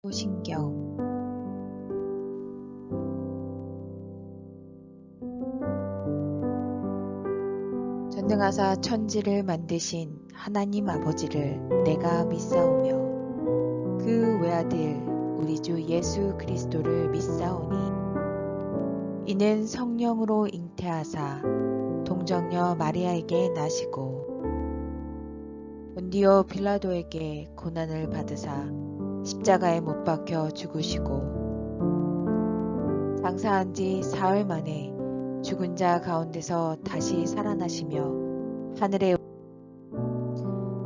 신경 전능하사 천지를 만드신 하나님 아버지를 내가 믿사오며 그 외아들 우리 주 예수 그리스도를 믿사오니 이는 성령으로 잉태하사 동정녀 마리아에게 나시고 본디오 빌라도에게 고난을 받으사 십자가에 못 박혀 죽으시고 장사한 지 사흘 만에 죽은 자 가운데서 다시 살아나시며 하늘에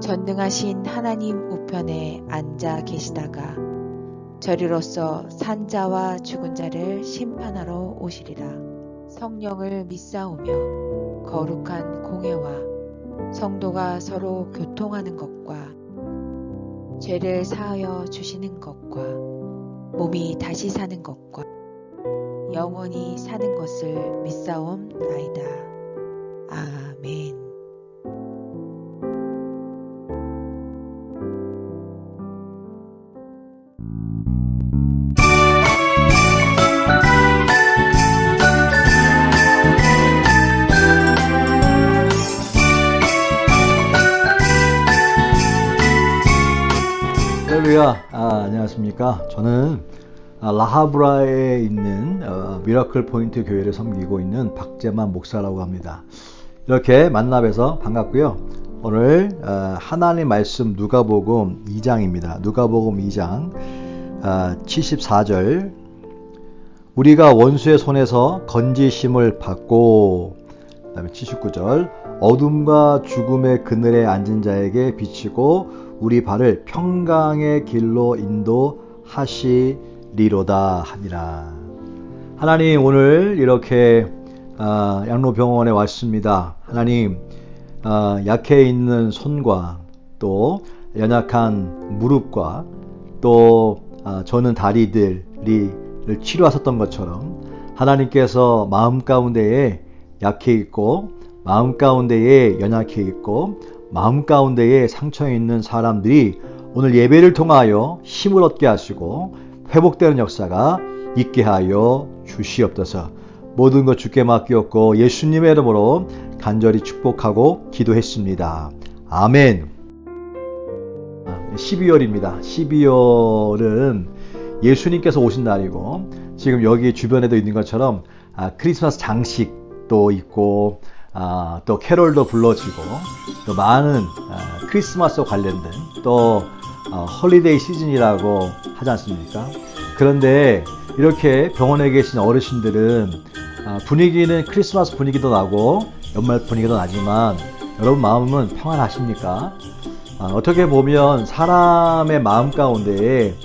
전능하신 하나님 우편에 앉아 계시다가 저리로서 산 자와 죽은 자를 심판하러 오시리라. 성령을 믿사오며 거룩한 공회와 성도가 서로 교통하는 것과 죄를 사하여 주시는 것과 몸이 다시 사는 것과 영원히 사는 것을 믿사옵나이다. 아멘. 할렐루야. 안녕하십니까. 저는 라하브라에 있는 미라클 포인트 교회를 섬기고 있는 박재만 목사라고 합니다. 이렇게 만나뵈서 반갑고요. 오늘 하나님 말씀 누가복음 2장입니다. 누가복음 2장 74절 우리가 원수의 손에서 건지심을 받고, 그 다음에 79절 어둠과 죽음의 그늘에 앉은 자에게 비치고 우리 발을 평강의 길로 인도하시리로다 하니라. 하나님, 오늘 이렇게 양로병원에 왔습니다. 하나님, 약해 있는 손과 또 연약한 무릎과 또 저는 다리들이 치료하셨던 것처럼 하나님께서 마음 가운데에 약해 있고 마음 가운데에 연약해 있고 마음 가운데에 상처 있는 사람들이 오늘 예배를 통하여 힘을 얻게 하시고 회복되는 역사가 있게 하여 주시옵소서. 모든 것 주께 맡기었고 예수님의 이름으로 간절히 축복하고 기도했습니다. 아멘. 12월입니다. 12월은 예수님께서 오신 날이고 지금 여기 주변에도 있는 것처럼 크리스마스 장식도 있고 또 캐롤도 불러지고 또 많은 크리스마스와 관련된 또 홀리데이 시즌이라고 하지 않습니까? 그런데 이렇게 병원에 계신 어르신들은 분위기는 크리스마스 분위기도 나고 연말 분위기도 나지만 여러분 마음은 평안하십니까? 어떻게 보면 사람의 마음 가운데에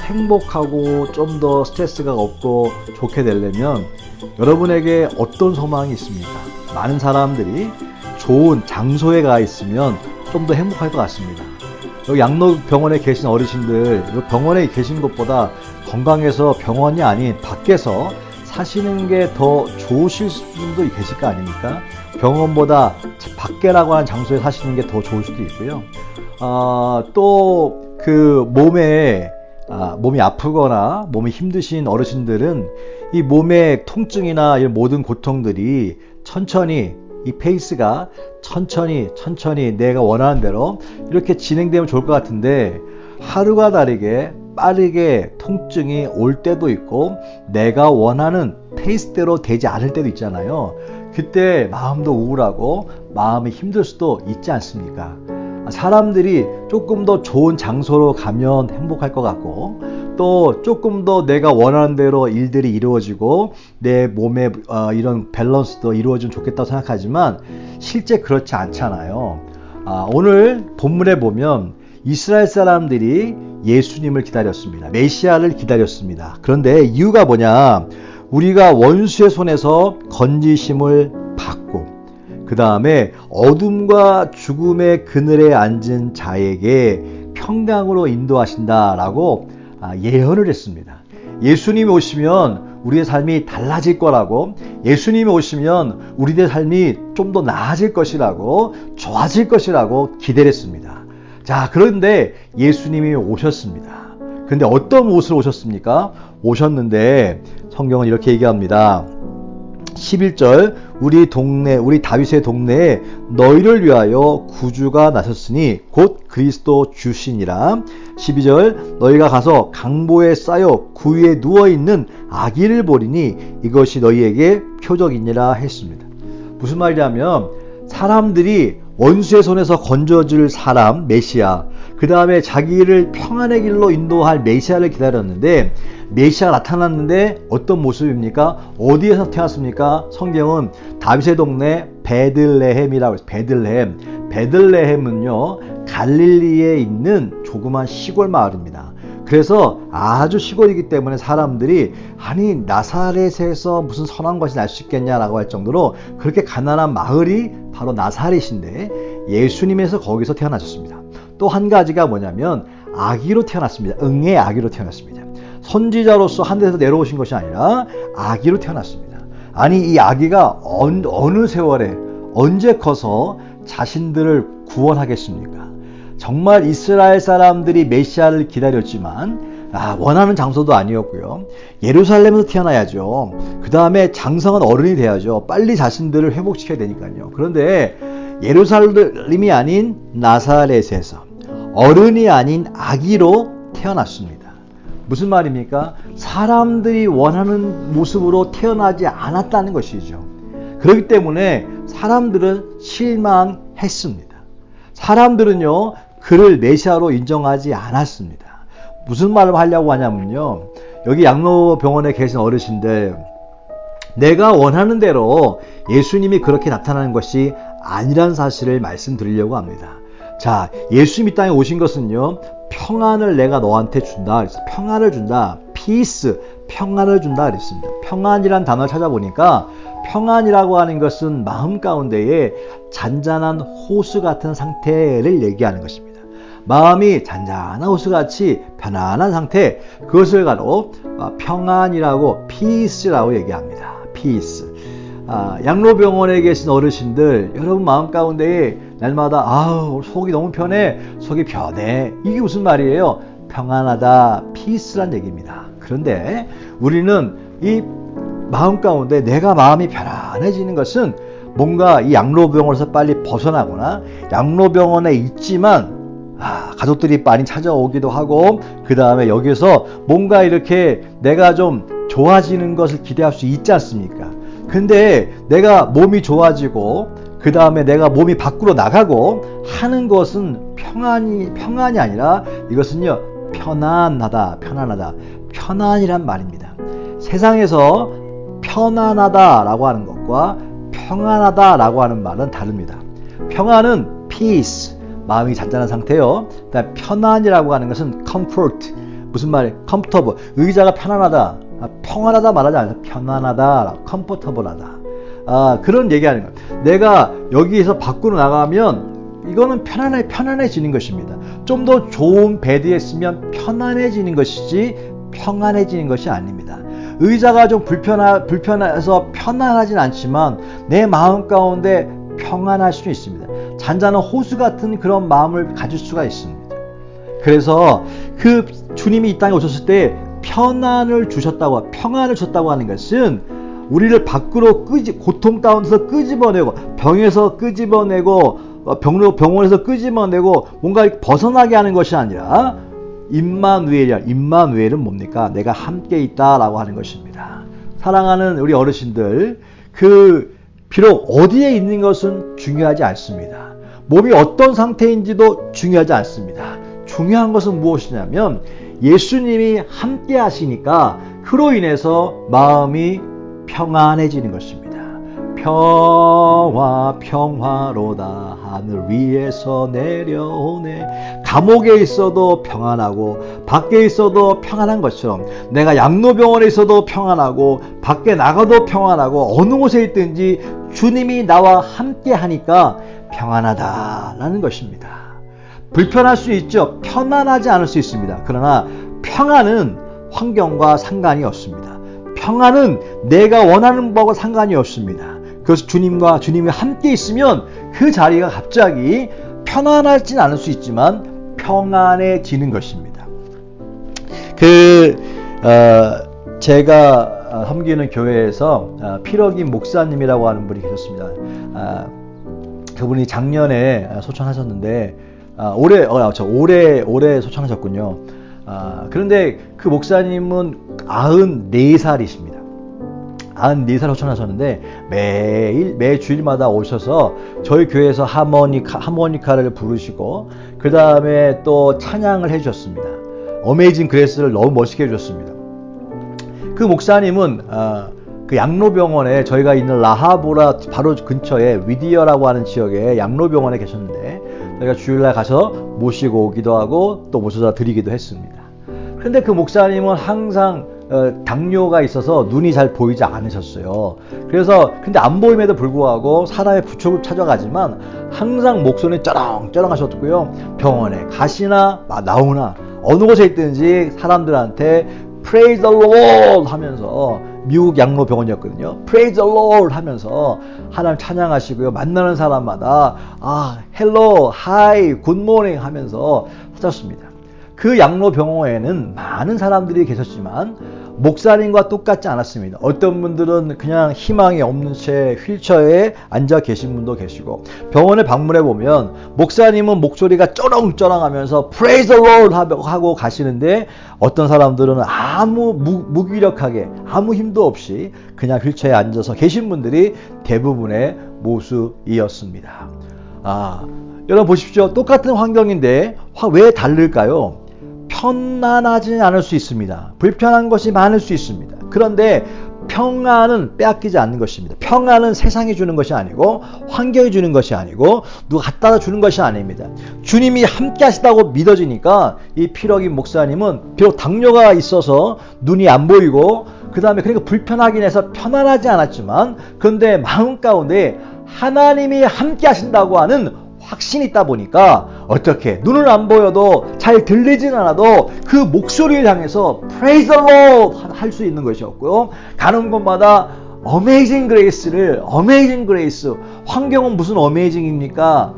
행복하고 좀 더 스트레스가 없고 좋게 되려면 여러분에게 어떤 소망이 있습니까? 많은 사람들이 좋은 장소에 가 있으면 좀 더 행복할 것 같습니다. 여기 양로병원에 계신 어르신들, 병원에 계신 것보다 건강해서 병원이 아닌 밖에서 사시는 게 더 좋으실 분도 계실 거 아닙니까? 병원보다 밖에라고 하는 장소에 사시는 게 더 좋을 수도 있고요. 또 그 몸이 아프거나 몸이 힘드신 어르신들은 이 몸의 통증이나 이 모든 고통들이 천천히 이 페이스가 천천히 내가 원하는 대로 이렇게 진행되면 좋을 것 같은데 하루가 다르게 빠르게 통증이 올 때도 있고 내가 원하는 페이스대로 되지 않을 때도 있잖아요. 그때 마음도 우울하고 마음이 힘들 수도 있지 않습니까? 사람들이 조금 더 좋은 장소로 가면 행복할 것 같고 또 조금 더 내가 원하는 대로 일들이 이루어지고 내 몸의 이런 밸런스도 이루어지면 좋겠다고 생각하지만 실제 그렇지 않잖아요. 오늘 본문에 보면 이스라엘 사람들이 예수님을 기다렸습니다. 메시아를 기다렸습니다. 그런데 이유가 뭐냐? 우리가 원수의 손에서 건지심을 받고 그 다음에 어둠과 죽음의 그늘에 앉은 자에게 평강으로 인도하신다라고 예언을 했습니다. 예수님이 오시면 우리의 삶이 달라질 거라고, 예수님이 오시면 우리의 삶이 좀 더 나아질 것이라고, 좋아질 것이라고 기대를 했습니다. 자, 그런데 예수님이 오셨습니다. 근데 어떤 옷으로 오셨습니까? 오셨는데 성경은 이렇게 얘기합니다. 11절 우리 다윗의 동네에 너희를 위하여 구주가 나셨으니 곧 그리스도 주시니라. 12절 너희가 가서 강보에 쌓여 구유에 누워있는 아기를 보리니 이것이 너희에게 표적이니라 했습니다. 무슨 말이냐면 사람들이 원수의 손에서 건져줄 사람 메시아, 그 다음에 자기를 평안의 길로 인도할 메시아를 기다렸는데 메시아가 나타났는데 어떤 모습입니까? 어디에서 태어났습니까? 성경은 다윗의 동네 베들레헴이라고 해서 베들레헴은요 갈릴리에 있는 조그만 시골 마을입니다. 그래서 아주 시골이기 때문에 사람들이 아니 나사렛에서 무슨 선한 것이 날 수 있겠냐라고 할 정도로 그렇게 가난한 마을이 바로 나사렛인데 예수님에서 거기서 태어나셨습니다. 또 한 가지가 뭐냐면 아기로 태어났습니다. 응의 아기로 태어났습니다. 선지자로서 하늘에서 내려오신 것이 아니라 아기로 태어났습니다. 아니 이 아기가 어느 세월에 언제 커서 자신들을 구원하겠습니까? 정말 이스라엘 사람들이 메시아를 기다렸지만 원하는 장소도 아니었고요. 예루살렘에서 태어나야죠. 그 다음에 장성한 어른이 돼야죠. 빨리 자신들을 회복시켜야 되니까요. 그런데 예루살렘이 아닌 나사렛에서 어른이 아닌 아기로 태어났습니다. 무슨 말입니까? 사람들이 원하는 모습으로 태어나지 않았다는 것이죠. 그렇기 때문에 사람들은 실망했습니다. 사람들은요 그를 메시아로 인정하지 않았습니다. 무슨 말을 하려고 하냐면요, 여기 양로병원에 계신 어르신들, 내가 원하는 대로 예수님이 그렇게 나타나는 것이 아니란 사실을 말씀드리려고 합니다. 자, 예수님 이 땅에 오신 것은요 평안을 내가 너한테 준다 그랬어요. 평안을 준다, peace, 평안을 준다 그랬습니다. 평안이란 단어를 찾아보니까 평안이라고 하는 것은 마음 가운데에 잔잔한 호수 같은 상태를 얘기하는 것입니다. 마음이 잔잔한 호수같이 편안한 상태, 그것을 가로 평안이라고 peace라고 얘기합니다. peace. 양로병원에 계신 어르신들, 여러분 마음 가운데에 날마다 속이 너무 편해, 속이 편해, 이게 무슨 말이에요? 평안하다, peace란 얘기입니다. 그런데 우리는 이 마음 가운데 내가 마음이 편안해지는 것은 뭔가 이 양로병원에서 빨리 벗어나거나 양로병원에 있지만 가족들이 많이 찾아오기도 하고 그 다음에 여기서 뭔가 이렇게 내가 좀 좋아지는 것을 기대할 수 있지 않습니까? 근데 내가 몸이 좋아지고 그 다음에 내가 몸이 밖으로 나가고 하는 것은 평안이 아니라 이것은요 편안하다, 편안이란 말입니다. 세상에서 편안하다라고 하는 것과 평안하다라고 하는 말은 다릅니다. 평안은 peace, 마음이 잔잔한 상태요. 그다음 편안이라고 하는 것은 comfort, 무슨 말이에요? comfortable, 의자가 편안하다, 평안하다 말하지 않아요. 편안하다, comfortable하다. 그런 얘기하는 거예요. 내가 여기에서 밖으로 나가면 이거는 편안해지는 것입니다. 좀 더 좋은 베드에 있으면 편안해지는 것이지 평안해지는 것이 아닙니다. 의자가 좀 불편해서 편안하진 않지만 내 마음 가운데 평안할 수 있습니다. 잔잔한 호수 같은 그런 마음을 가질 수가 있습니다. 그래서 그 주님이 이 땅에 오셨을 때 평안을 주셨다고 하는 것은 우리를 밖으로 고통 가운데서 끄집어내고 병에서 끄집어내고 병원에서 끄집어내고 뭔가 벗어나게 하는 것이 아니라 임마누엘은 뭡니까? 내가 함께 있다라고 하는 것입니다. 사랑하는 우리 어르신들, 비록 어디에 있는 것은 중요하지 않습니다. 몸이 어떤 상태인지도 중요하지 않습니다. 중요한 것은 무엇이냐면 예수님이 함께 하시니까 그로 인해서 마음이 평안해지는 것입니다. 평화로다 하늘 위에서 내려오네. 감옥에 있어도 평안하고 밖에 있어도 평안한 것처럼 내가 양로병원에 있어도 평안하고 밖에 나가도 평안하고 어느 곳에 있든지 주님이 나와 함께 하니까 평안하다라는 것입니다. 불편할 수 있죠. 편안하지 않을 수 있습니다. 그러나 평안은 환경과 상관이 없습니다. 평안은 내가 원하는 바와 상관이 없습니다. 그래서 주님이 함께 있으면 그 자리가 갑자기 편안하진 않을 수 있지만 평안해지는 것입니다. 제가 섬기는 교회에서 피러기 목사님이라고 하는 분이 계셨습니다. 그분이 작년에 소천하셨는데 올해 소천하셨군요. 그런데 그 목사님은 94살이십니다. 94살 소천하셨는데 매 주일마다 오셔서 저희 교회에서 하모니카를 부르시고 그 다음에 또 찬양을 해주셨습니다. 어메이징 그레이스를 너무 멋있게 해주셨습니다. 그 목사님은 그 양로병원에 저희가 있는 라하보라 바로 근처에 위디어라고 하는 지역에 양로병원에 계셨는데 저희가 주일날 가서 모시고 오기도 하고 또 모셔다 드리기도 했습니다. 그런데 그 목사님은 항상 당뇨가 있어서 눈이 잘 보이지 않으셨어요. 그래서 근데 안 보임에도 불구하고 사람의 부축을 찾아가지만 항상 목소리는 쩌렁쩌렁 하셨고요. 병원에 가시나 나오나 어느 곳에 있든지 사람들한테 Praise the Lord 하면서 미국 양로병원이었거든요. Praise the Lord 하면서 하나님 찬양하시고요. 만나는 사람마다 Hello, Hi, Good morning 하면서 찾았습니다. 그 양로병원에는 많은 사람들이 계셨지만 목사님과 똑같지 않았습니다. 어떤 분들은 그냥 희망이 없는 채 휠체어에 앉아 계신 분도 계시고 병원에 방문해 보면 목사님은 목소리가 쩌렁쩌렁하면서 Praise the Lord 하고 가시는데 어떤 사람들은 아무 무기력하게 아무 힘도 없이 그냥 휠체어에 앉아서 계신 분들이 대부분의 모습이었습니다. 여러분 보십시오. 똑같은 환경인데 왜 다를까요? 편안하지 않을 수 있습니다. 불편한 것이 많을 수 있습니다. 그런데 평안은 빼앗기지 않는 것입니다. 평안은 세상이 주는 것이 아니고 환경이 주는 것이 아니고 누가 갖다 주는 것이 아닙니다. 주님이 함께 하시다고 믿어지니까 이 피러기 목사님은 비록 당뇨가 있어서 눈이 안 보이고 그 다음에 그러니까 불편하긴 해서 편안하지 않았지만 그런데 마음 가운데 하나님이 함께 하신다고 하는 확신이 있다 보니까 어떻게 눈은 안 보여도 잘 들리진 않아도 그 목소리를 향해서 Praise the Lord 할 수 있는 것이었고요. 가는 곳마다 Amazing Grace를 Amazing Grace 환경은 무슨 Amazing입니까?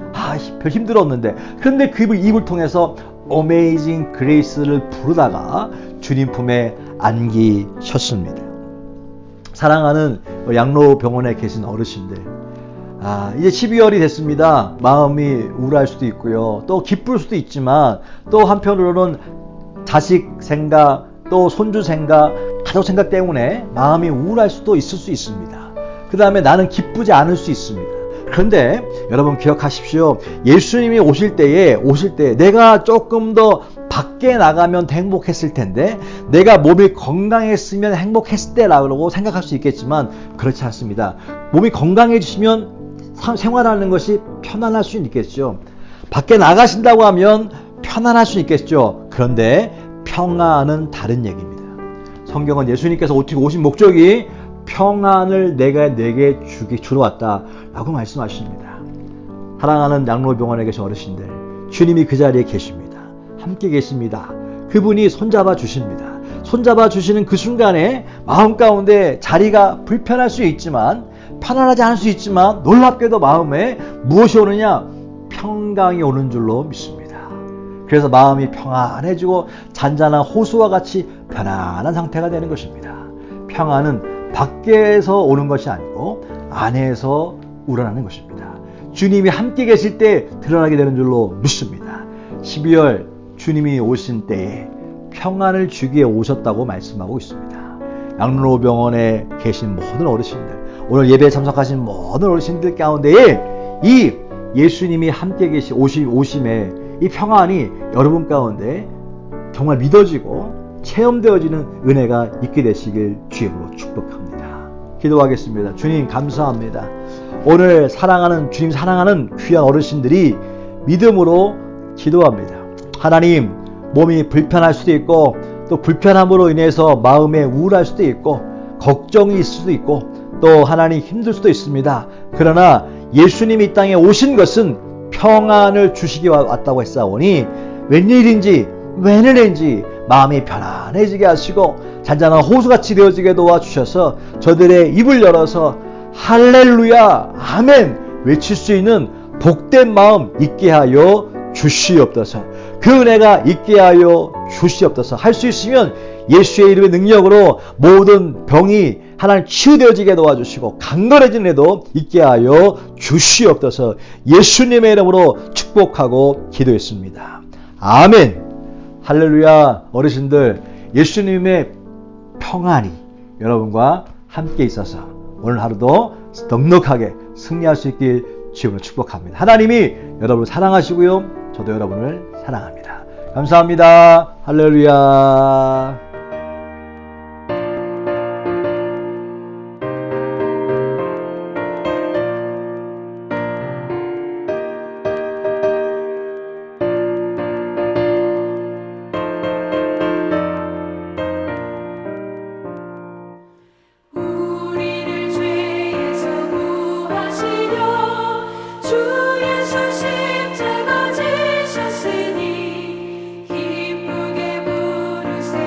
별 힘들었는데 그런데 그 입을 통해서 Amazing Grace를 부르다가 주님 품에 안기셨습니다. 사랑하는 양로병원에 계신 어르신들 이제 12월이 됐습니다. 마음이 우울할 수도 있고요. 또 기쁠 수도 있지만 또 한편으로는 자식 생각, 또 손주 생각, 가족 생각 때문에 마음이 우울할 수도 있을 수 있습니다. 그 다음에 나는 기쁘지 않을 수 있습니다. 그런데 여러분 기억하십시오. 예수님이 오실 때 내가 조금 더 밖에 나가면 더 행복했을 텐데 내가 몸이 건강했으면 행복했을 때라고 생각할 수 있겠지만 그렇지 않습니다. 몸이 건강해지시면 생활하는 것이 편안할 수 있겠죠. 밖에 나가신다고 하면 편안할 수 있겠죠. 그런데 평안은 다른 얘기입니다. 성경은 예수님께서 오신 목적이 평안을 내게 주러 왔다라고 말씀하십니다. 사랑하는 양로병원에 계신 어르신들, 주님이 그 자리에 계십니다. 함께 계십니다. 그분이 손잡아 주십니다. 손잡아 주시는 그 순간에 마음 가운데 자리가 불편할 수 있지만 편안하지 않을 수 있지만 놀랍게도 마음에 무엇이 오느냐? 평강이 오는 줄로 믿습니다. 그래서 마음이 평안해지고 잔잔한 호수와 같이 편안한 상태가 되는 것입니다. 평안은 밖에서 오는 것이 아니고 안에서 우러나는 것입니다. 주님이 함께 계실 때 드러나게 되는 줄로 믿습니다. 12월 주님이 오신 때에 평안을 주기에 오셨다고 말씀하고 있습니다. 양로병원에 계신 모든 어르신들, 오늘 예배에 참석하신 모든 어르신들 가운데에 이 예수님이 함께 오심에 이 평안이 여러분 가운데 정말 믿어지고 체험되어지는 은혜가 있게 되시길 주님으로 축복합니다. 기도하겠습니다. 주님 감사합니다. 오늘 주님 사랑하는 귀한 어르신들이 믿음으로 기도합니다. 하나님, 몸이 불편할 수도 있고 또 불편함으로 인해서 마음에 우울할 수도 있고 걱정이 있을 수도 있고 또 하나님 힘들 수도 있습니다. 그러나 예수님이 이 땅에 오신 것은 평안을 주시기 왔다고 했사오니 웬일인지 웬은인지 마음이 편안해지게 하시고 잔잔한 호수같이 되어지게 도와주셔서 저들의 입을 열어서 할렐루야 아멘 외칠 수 있는 복된 마음 있게 하여 주시옵소서. 그 은혜가 있게 하여 주시옵소서. 할 수 있으면 예수의 이름의 능력으로 모든 병이 하나님 치유되어지게 도와주시고 강건해진 애도 있게 하여 주시옵소서. 예수님의 이름으로 축복하고 기도했습니다. 아멘. 할렐루야. 어르신들, 예수님의 평안이 여러분과 함께 있어서 오늘 하루도 넉넉하게 승리할 수 있길 주님으로 축복합니다. 하나님이 여러분을 사랑하시고요, 저도 여러분을 사랑합니다. 감사합니다. 할렐루야. 십자가 지셨으니 기쁘게 부르세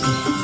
네.